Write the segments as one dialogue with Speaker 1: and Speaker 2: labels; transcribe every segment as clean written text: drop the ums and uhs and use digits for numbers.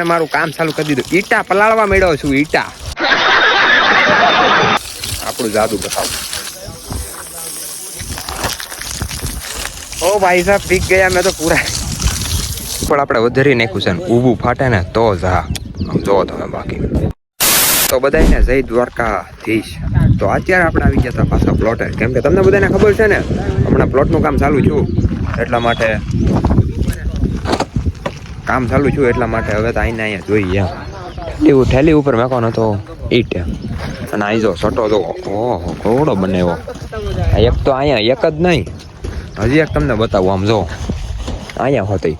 Speaker 1: મેં મારું કામ ચાલુ કરી દીધું. ઈટા પલાળવા માંડ્યો છું. ઈટા આપણું જાદુ બતાવું. ઓ ભાઈ સાહેબ પીક ગયા મેં તો પૂરા. પણ આપણે વધારી નાખ્યું છે ને ઊભું ફાટે ને તો જ હા આમ જોવો તમે. બાકી તો બધાને જય દ્વારકાધીશ. તો અત્યારે આપણે આવી ગયા હતા પાછા પ્લોટે, કેમ કે તમને બધાને ખબર છે ને હમણાં પ્લોટનું કામ ચાલુ છું એટલા માટે હવે તો અહીંયા જોઈએ એવું ઠેલી ઉપર મેકોનો તો ઈટ અને અહીં જો સટો જો ઓહો ઘોડો બનેવો. એક તો અહીંયા એક જ નહીં, હજી એક તમને બતાવું. આમ જો અહીંયા હોતી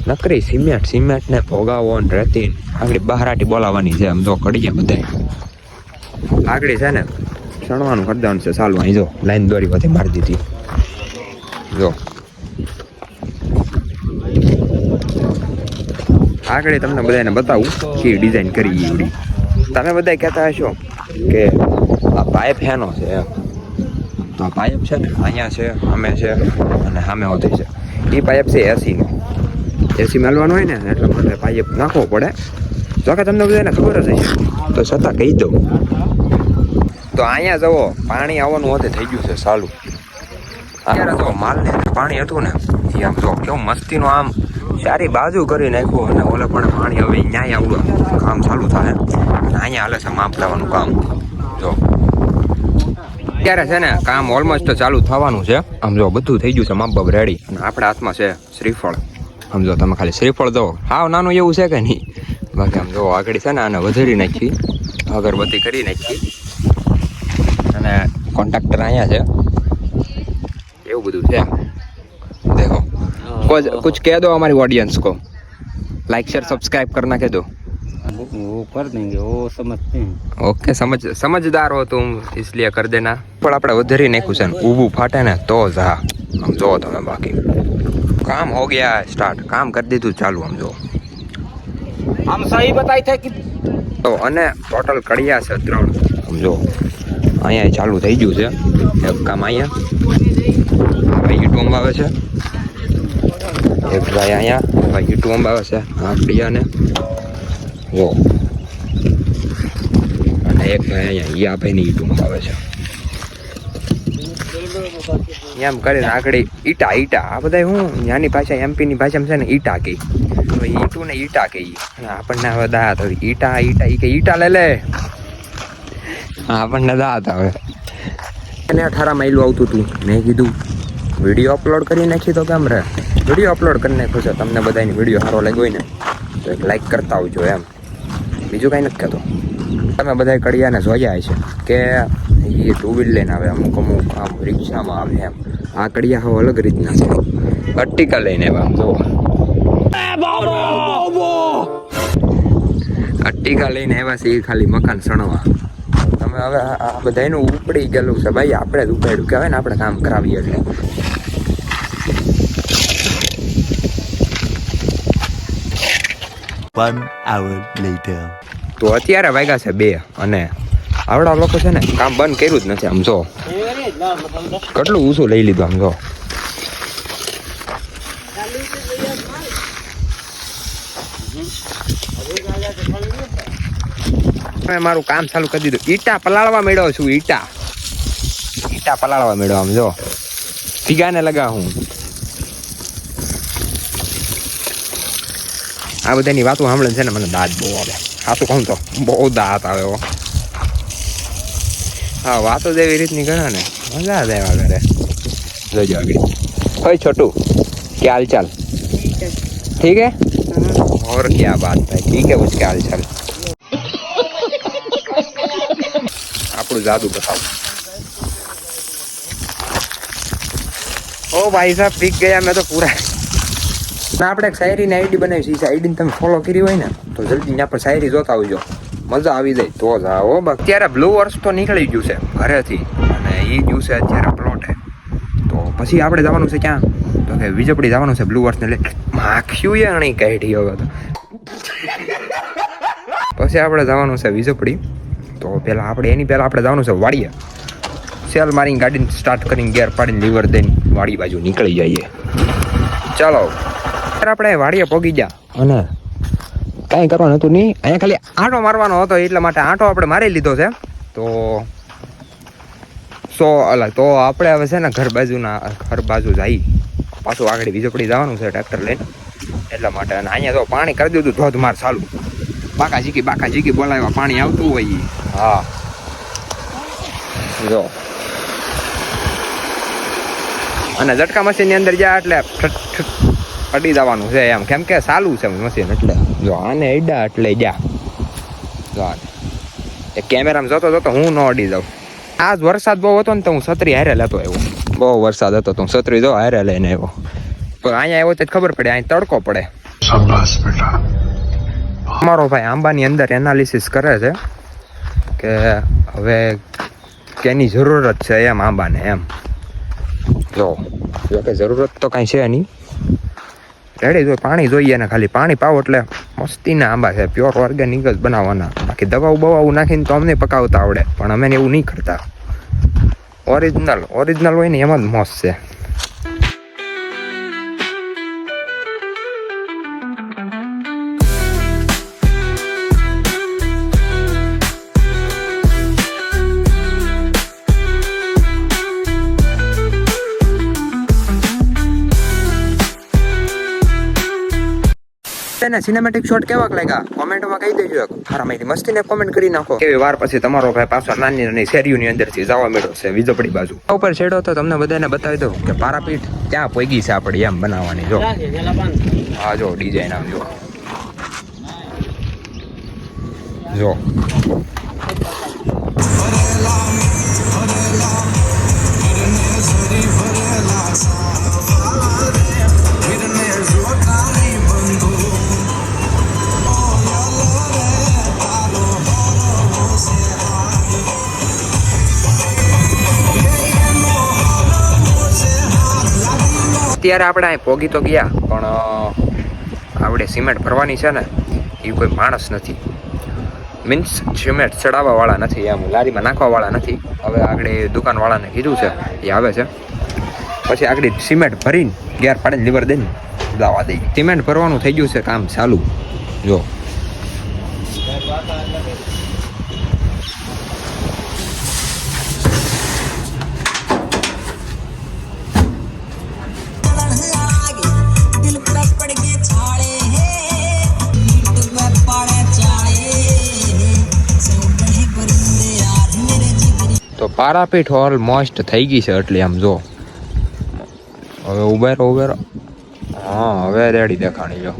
Speaker 1: નકરી સિમેન્ટ ને ભોગાવો ને રેતી આગળ બહારાટી બોલાવવાની છે. આમ જો કડીએ બધા આગળ છે ને સણવાનું કરવાનું છે ચાલુ. અહીં જો લાઈન દોરી બધી મારી દીધી. જો આગળ તમને બધાને બતાવું કે ડિઝાઇન કરી એવડી. તમે બધા કહેતા હશો કે આ પાઇપ હેનો છે એમ. તો આ પાઇપ છે ને અહીંયા છે, સામે છે અને સામે હોતી છે. એ પાઇપ છે એસીનો. એસી મેળવાનું હોય ને એટલા માટે પાઇપ નાખવો પડે. જો કે તમને બધાને ખબર જ હશે તો છતાં કહી દઉં. તો અહીંયા જવો પાણી આવવાનું હોતે થઈ ગયું છે ચાલુ. અત્યારે તો માલને પાણી હતું ને એ આમ જો કેવું મસ્તીનું આમ સારી બાજુ કરી નાખ્યું અને ઓલે પણ પાણી હવે ન્યાય આવડું કામ ચાલુ થાય અને અહીંયા હાલે છે માપ લેવાનું કામ. જો અત્યારે છે ને કામ ઓલમોસ્ટ ચાલુ થવાનું છે. આમ જો બધું થઈ ગયું છે માપ બાપ રેડી. અને આપણા હાથમાં છે શ્રીફળ. આમ જો તમે ખાલી શ્રીફળ દો હાવ નાનું એવું છે કે નહીં. બાકી આમ જો આગળ છે ને આને વધારી નાખી, અગરબત્તી કરી નાખી અને કોન્ટ્રાક્ટર અહીંયા છે એવું બધું છે. देखो कुछ कह दो हमारी ऑडियंस को, लाइक शेयर सब्सक्राइब करना कह दो.
Speaker 2: वो कर देंगे, वो समझते हैं.
Speaker 1: ओके समझदार हो तुम इसलिए कर देना. પણ આપણે વધારી નાખ્યું છે ને ઊભું ફાટે ને તો જ હા આમ જોવો તમે. બાકી કામ હો ગયા સ્ટાર્ટ, કામ કરી દીધું ચાલુ. આમ જો
Speaker 2: हम सही बताए थे कि
Speaker 1: તો અને ટોટલ કડિયા છે 3. આમ જો અહીંયા ચાલુ થઈ ગયું છે એક કામ. અહીંયા ભાઈ ઈટું અંબાવે છે, એક ભાઈ અહીંયા ભાઈ ઈટું અંબાવે છે આ કડિયાને જો, અને એક ભાઈ અહીંયા આ ભાઈની ઈટું અંબાવે છે. એમ કરીને આગળ ઈટા આ બધા હું ત્યાંની ભાષા એમપીની ભાષામાં છે ને ઈટા કહી. તો ઈટું ને ઈટા કહી. આપણને હવે દાંત હવે ઈટા ઈ કે ઈટા લે આપણને દાંત આવે. અને 18 માઇલું આવતું હતું. મેં કીધું વિડીયો અપલોડ કરી નાખી તો કેમ રહે. વિડીયો અપલોડ કરી નાખ્યો છે. તમને બધાની વિડીયો સારો લાગ્યો હોય ને તો એક લાઈક કરતા આવજો એમ. બીજું કાંઈ નથી કહેતો. તમે બધા કડિયાને જોયા છે કે એ 2 વ્હીલ લઈને આવે, અમુક આમ રિક્ષામાં આવે એમ. આ કડિયા હવે અલગ રીતના છે. અટ્ટિકા લઈને આવે આમ જો અટ્ટિકા લઈને આવ્યા છે એ ખાલી મકાન સણવા. તમે હવે આ બધાનું ઉપડી ગયેલું છે ભાઈ. આપણે જ ઉપાડ્યું કહેવાય ને, આપણે કામ કરાવીએ એટલે. તો અત્યારે વાગ્યા છે 2 અને આવડા લોકો છે ને કામ બંધ કર્યું જ નથી. આમ જો કેટલું ઊંચું લઈ લીધું. આમ જો મેં મારું કામ ચાલુ કરી દીધું. ઈટા પલાળવા માંડ્યો છું. ઈટા પલાળવા માંડ્યો. આમ જો ભીગાને લગા હું. આ બધાની વાતો સાંભળે છે ને મને દાંત બહુ આવે. સાચું કહું તો બહુ દાંત આવે. હા વાતો જ એવી રીતની ગણા ને મજા જ આવ્યા ઘરે. જોજો આગળ. ઓય છોટું क्या हाल चाल? ठीक है और क्या बात है. ठीक है उसके हाल चाल. આપણું જાદુ બતાવું. ઓ ભાઈ સાહેબ પીક ગયા મેં તો પૂરા. આપણે એક શાયરીની આઈડી બનાવી છે. આઈડીને તમે ફોલો કરી હોય ને તો જલ્દી ત્યાં પર શાયરી જોતા આવજો. મજા આવી જાય તો જ આવો. અત્યારે બ્લુ વર્ષ તો નીકળી ગયું છે ઘરેથી અને એ દિવસે અત્યારે પ્લોટે. તો પછી આપણે જવાનું છે ક્યાં તો કે વીજપડી જવાનું છે બ્લુ વર્ષને એટલે માખ્યું અણી કાઢી હવે તો. પછી આપણે જવાનું છે વીજપડી. તો એની પહેલાં આપણે જવાનું છે વાડીએ. સેલ મારીને ગાડીને સ્ટાર્ટ કરીને ગેર પાડીને લીવર દઈને વાડી બાજુ નીકળી જઈએ. ચાલો આપણે વાડીએ પહોંચી ગયા અને કાંઈ કરવાનું હતું નહીં, અહીંયા ખાલી આંટો મારવાનો હતો, એટલા માટે આંટો આપણે મારી લીધો છે. તો આપણે હવે છે ને ઘર બાજુ જઈ પાછું આગળ વીજપડી જવાનું છે ટ્રેક્ટર લઈને, એટલા માટે. અને અહીંયા તો પાણી કરી દીધું ધોધમાર ચાલુ, બાકા ઝીકી બોલાવ્યા, પાણી આવતું હોય ઈ. હા જો, અને ઝટકા મશીનની અંદર જ્યાં એટલે અડી જવાનું છે એમ, કેમ કે ચાલુ છે મશીન, એટલે જો આને અડ્યા એટલે જ્યાં જો એ કેમેરામાં જોતો હું ન અડી જાઉં. આજ વરસાદ બહુ હતો ને તો હું છત્રી હારે લેતો આવ્યો, બહુ વરસાદ હતો તો હું છત્રી જો હારે લઈને આવ્યો. પણ અહીંયા આવ્યો તો ખબર પડે, અહીં તડકો પડે. અમારો ભાઈ આંબાની અંદર એનાલિસિસ કરે છે કે હવે કેની જરૂરત છે એમ આંબાને, એમ જો કે જરૂરત તો કાંઈ છે નહીં, રેડી જો પાણી જોઈએ ને, ખાલી પાણી પાવો એટલે મસ્તીના આંબા છે, પ્યોર ઓર્ગેનિક જ બનાવવાના. બાકી દવાઓ નાખીને તો અમને પકાવતા આવડે, પણ અમે એવું નહીં કરતા. ઓરિજિનલ હોય ને એમાં જ મસ્ત છે. સિનેમેટિક શોટ કેવાક લાગ્યા કોમેન્ટમાં કહી દેજો. મારા માહિતી મસ્તીને કોમેન્ટ કરી નાખો. કેવી વાર પછી તમારો ભાઈ પાછો નાની શેરીઓની અંદરથી જવા મળ્યો છે વીજપડી બાજુ. ઉપર છેડો તો તમને બધાને બતાવી દઉં કે પારાપીઠ ક્યાં પોગી છે આપણી એમ બનાવવાની. જો હા જો ડિઝાઇન આમ જો અત્યારે આપણે અહીં પોગી તો ગયા, પણ આપણે સિમેન્ટ ભરવાની છે ને એ કોઈ માણસ નથી, મીન્સ સિમેન્ટ ચડાવવા વાળા નથી, એમ લારીમાં નાખવા વાળા નથી. હવે આગળ દુકાનવાળાને કીધું છે, એ આવે છે પછી આગળ સિમેન્ટ ભરીને ગેર પાડીને લીવર દઈને દાવા દઈ. સિમેન્ટ ભરવાનું થઈ ગયું છે કામ ચાલુ. જો તો પારાપીઠ ઓલમોસ્ટ થઈ ગઈ છે, એટલે આમ જો હવે ઉભેરો હા હવે રેડી દેખાણી. જો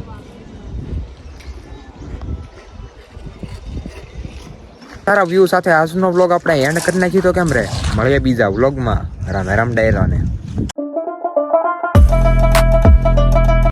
Speaker 1: સારા વ્યૂ સાથે આજનો વ્લોગ આપણે એન્ડ કરી નાખી તો કેમ રે. મળીએ બીજા વ્લોગમાં. રામ ડાયરાને.